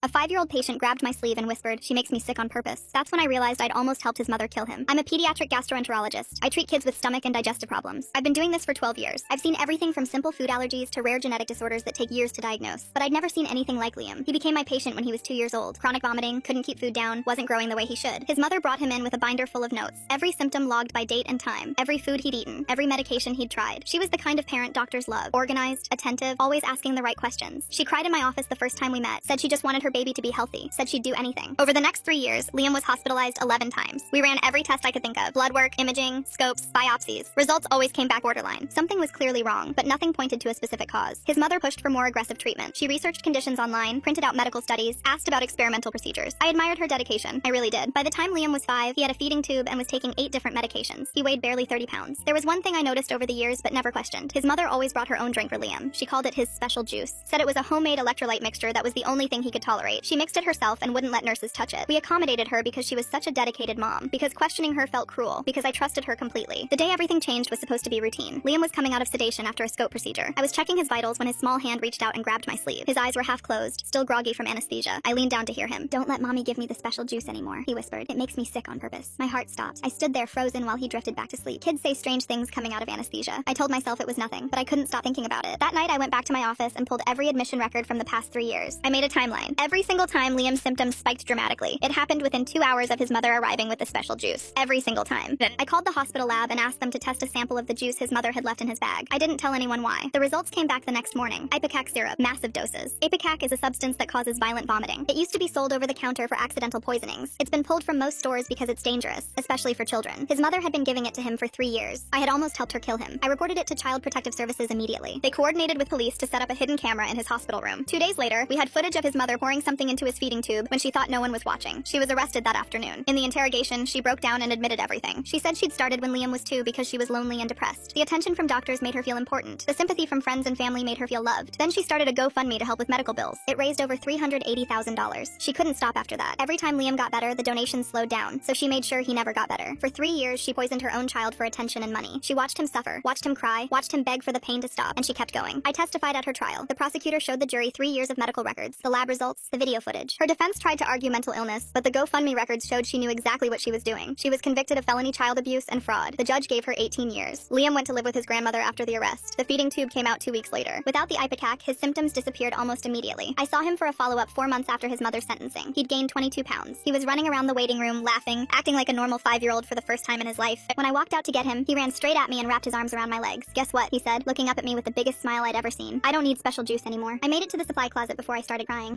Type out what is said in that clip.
A 5-year-old patient grabbed my sleeve and whispered, "She makes me sick on purpose." That's when I realized I'd almost helped his mother kill him. I'm a pediatric gastroenterologist. I treat kids with stomach and digestive problems. I've been doing this for 12 years. I've seen everything from simple food allergies to rare genetic disorders that take years to diagnose. But I'd never seen anything like Liam. He became my patient when he was 2 years old. Chronic vomiting, couldn't keep food down, wasn't growing the way he should. His mother brought him in with a binder full of notes. Every symptom logged by date and time. Every food he'd eaten. Every medication he'd tried. She was the kind of parent doctors love. Organized, attentive, always asking the right questions. She cried in my office the first time we met. Said she just wanted her baby to be healthy. Said she'd do anything. Over the next 3 years, Liam was hospitalized 11 times. We ran every test I could think of. Blood work, imaging, scopes, biopsies. Results always came back borderline. Something was clearly wrong, but nothing pointed to a specific cause. His mother pushed for more aggressive treatment. She researched conditions online, printed out medical studies, asked about experimental procedures. I admired her dedication. I really did. By the time Liam was 5, he had a feeding tube and was taking 8 different medications. He weighed barely 30 pounds. There was one thing I noticed over the years but never questioned. His mother always brought her own drink for Liam. She called it his special juice. Said it was a homemade electrolyte mixture that was the only thing he could tolerate. She mixed it herself and wouldn't let nurses touch it. We accommodated her because she was such a dedicated mom. Because questioning her felt cruel. Because I trusted her completely. The day everything changed was supposed to be routine. Liam was coming out of sedation after a scope procedure. I was checking his vitals when his small hand reached out and grabbed my sleeve. His eyes were half closed, still groggy from anesthesia. I leaned down to hear him. "Don't let mommy give me the special juice anymore," he whispered. "It makes me sick on purpose." My heart stopped. I stood there frozen while he drifted back to sleep. Kids say strange things coming out of anesthesia. I told myself it was nothing, but I couldn't stop thinking about it. That night I went back to my office and pulled every admission record from the past 3 years. I made a timeline. Every single time Liam's symptoms spiked dramatically. It happened within 2 hours of his mother arriving with the special juice. Every single time. I called the hospital lab and asked them to test a sample of the juice his mother had left in his bag. I didn't tell anyone why. The results came back the next morning. Ipecac syrup, massive doses. Ipecac is a substance that causes violent vomiting. It used to be sold over the counter for accidental poisonings. It's been pulled from most stores because it's dangerous, especially for children. His mother had been giving it to him for 3 years. I had almost helped her kill him. I reported it to Child Protective Services immediately. They coordinated with police to set up a hidden camera in his hospital room. 2 days later, we had footage of his mother pouring something into his feeding tube when she thought no one was watching. She was arrested that afternoon. In the interrogation, she broke down and admitted everything. She said she'd started when Liam was 2 because she was lonely and depressed. The attention from doctors made her feel important. The sympathy from friends and family made her feel loved. Then she started a GoFundMe to help with medical bills. It raised over $380,000. She couldn't stop after that. Every time Liam got better, the donations slowed down, so she made sure he never got better. For 3 years, she poisoned her own child for attention and money. She watched him suffer, watched him cry, watched him beg for the pain to stop, and she kept going. I testified at her trial. The prosecutor showed the jury 3 years of medical records, the lab results, the video footage. Her defense tried to argue mental illness, but the GoFundMe records showed she knew exactly what she was doing. She was convicted of felony child abuse and fraud. The judge gave her 18 years. Liam went to live with his grandmother after the arrest. The feeding tube came out 2 weeks later. Without the Ipecac, his symptoms disappeared almost immediately. I saw him for a follow-up 4 months after his mother's sentencing. He'd gained 22 pounds. He was running around the waiting room, laughing, acting like a normal 5-year-old for the first time in his life. When I walked out to get him, he ran straight at me and wrapped his arms around my legs. "Guess what?" he said, looking up at me with the biggest smile I'd ever seen. "I don't need special juice anymore." I made it to the supply closet before I started crying.